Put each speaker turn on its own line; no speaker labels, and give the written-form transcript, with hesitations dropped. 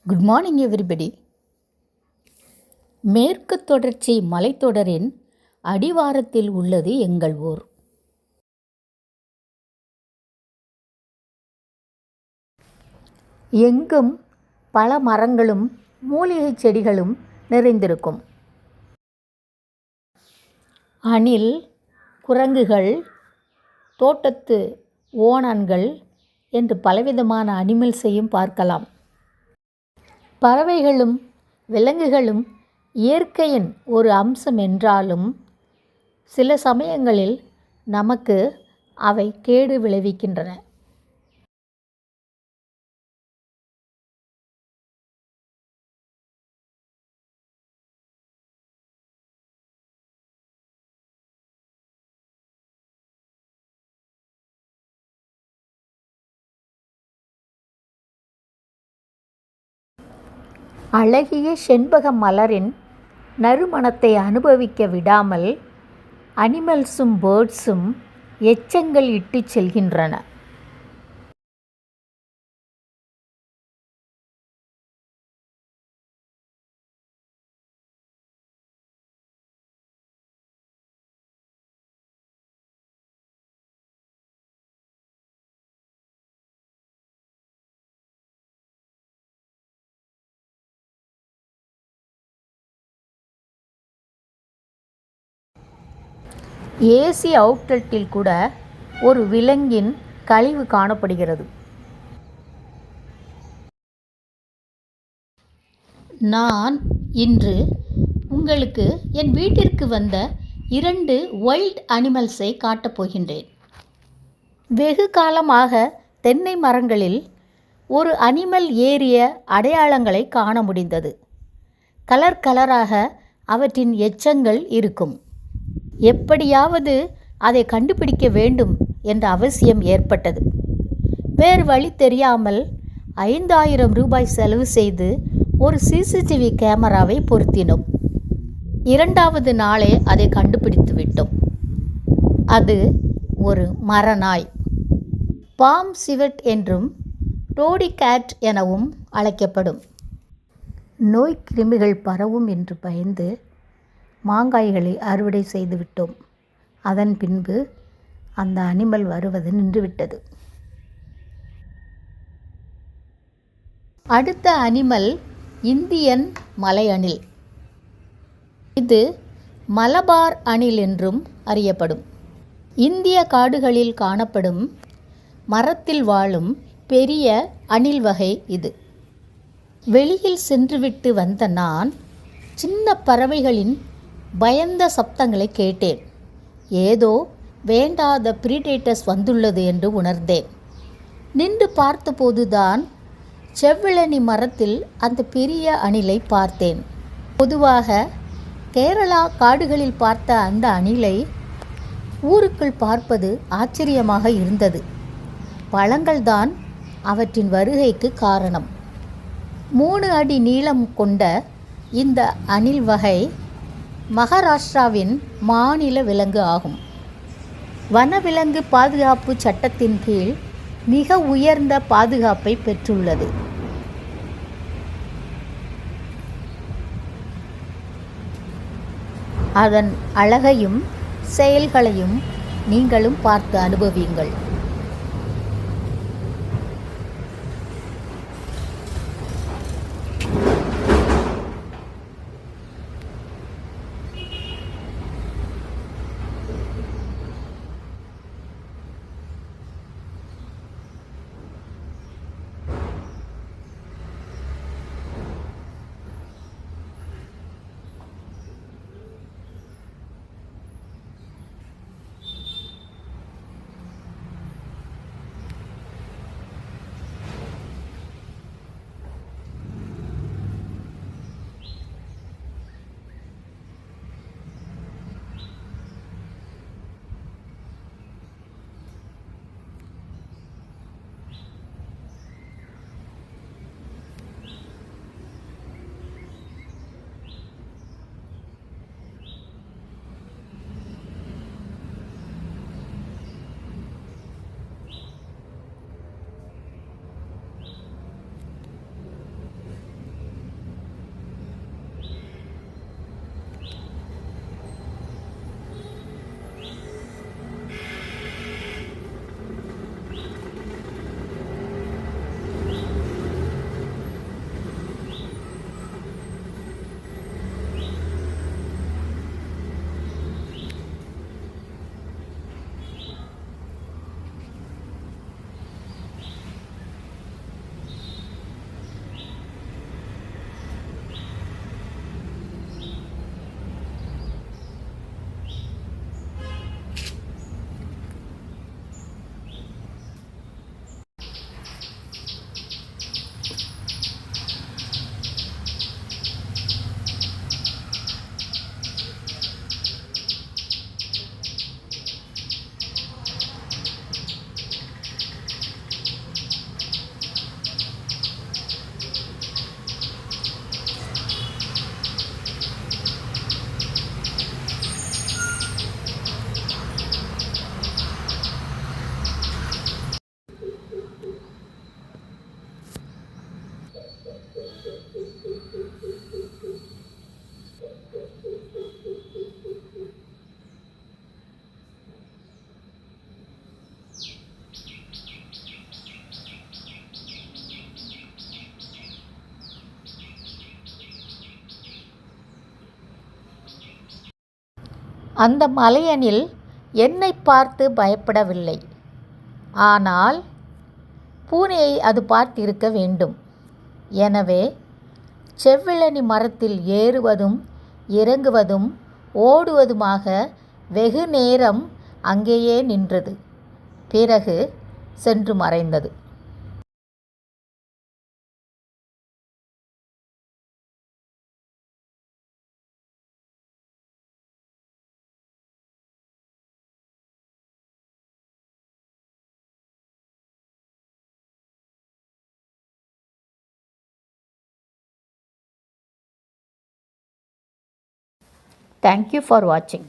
Good morning everybody. மேற்கு தொடர்ச்சி மலைத்தொடரின் அடிவாரத்தில் உள்ளது எங்கள் ஊர். எங்கும் பல மரங்களும் மூலிகை செடிகளும் நிறைந்திருக்கும். அணில், குரங்குகள், தோட்டத்து ஓணான்கள் என்று பலவிதமான அனிமல்ஸையும் பார்க்கலாம். பறவைகளும் விலங்குகளும் இயற்கையின் ஒரு அம்சம் என்றாலும் சில சமயங்களில் நமக்கு அவை கேடு விளைவிக்கின்றன. அழகிய செண்பக மலரின் நறுமணத்தை அனுபவிக்க விடாமல் அனிமல்ஸும் பேர்ட்ஸும் எச்சங்கள் இட்டுச் செல்கின்றன. ஏசி அவுட்லெட்டில் கூட ஒரு விலங்கின் கழிவு காணப்படுகிறது. நான் இன்று உங்களுக்கு என் வீட்டிற்கு வந்த 2 வைல்ட் அனிமல்ஸை காட்டப் போகின்றேன். வெகு காலமாக தென்னை மரங்களில் ஒரு அனிமல் ஏறிய அடையாளங்களை காண முடிந்தது. கலர் கலராக அவற்றின் எச்சங்கள் இருக்கும். எப்படியாவது அதை கண்டுபிடிக்க வேண்டும் என்ற அவசியம் ஏற்பட்டது. வேறு வழி தெரியாமல் 5000 ரூபாய் செலவு செய்து ஒரு சிசிடிவி கேமராவை பொருத்தினோம். 2வது நாளே அதை கண்டுபிடித்து விட்டோம். அது ஒரு மரநாய். பாம் சிவெட் என்றும் டோடி கேட் எனவும் அழைக்கப்படும். நோய் கிருமிகள் பரவும் என்று பயந்து மாங்காய்களை அறுவடை செய்துவிட்டோம். அதன் பின்பு அந்த அனிமல் வருவது நின்றுவிட்டது. அடுத்த அனிமல் இந்தியன் மலை அணில். இது மலபார் அணில் என்றும் அறியப்படும். இந்திய காடுகளில் காணப்படும் மரத்தில் வாழும் பெரிய அணில் வகை இது. வெளியில் சென்றுவிட்டு வந்த நான் சின்ன பறவைகளின் பயந்த சப்தங்களை கேட்டேன். ஏதோ வேண்டாத பிரீடேட்டர்ஸ் வந்துள்ளது என்று உணர்ந்தேன். நின்று பார்த்தபோதுதான் செவ்விளனி மரத்தில் அந்த பெரிய அணிலை பார்த்தேன். பொதுவாக கேரளா காடுகளில் பார்த்த அந்த அணிலை ஊருக்குள் பார்ப்பது ஆச்சரியமாக இருந்தது. பழங்கள்தான் அவற்றின் வருகைக்கு காரணம். 3 அடி நீளம் கொண்ட இந்த அணில் வகை மகாராஷ்டிராவின் மாநில விலங்கு ஆகும். வனவிலங்கு பாதுகாப்பு சட்டத்தின் கீழ் மிக உயர்ந்த பாதுகாப்பை பெற்றுள்ளது. அதன் அழகையும் செயல்களையும் நீங்களும் பார்த்து அனுபவியுங்கள். அந்த மலையனில் என்னை பார்த்து பயப்படவில்லை. ஆனால் பூனையை அது பார்த்திருக்க வேண்டும். எனவே செவ்விளனி மரத்தில் ஏறுவதும் இறங்குவதும் ஓடுவதுமாக வெகு நேரம் அங்கேயே நின்றது. பிறகு சென்று மறைந்தது. Thank you for watching.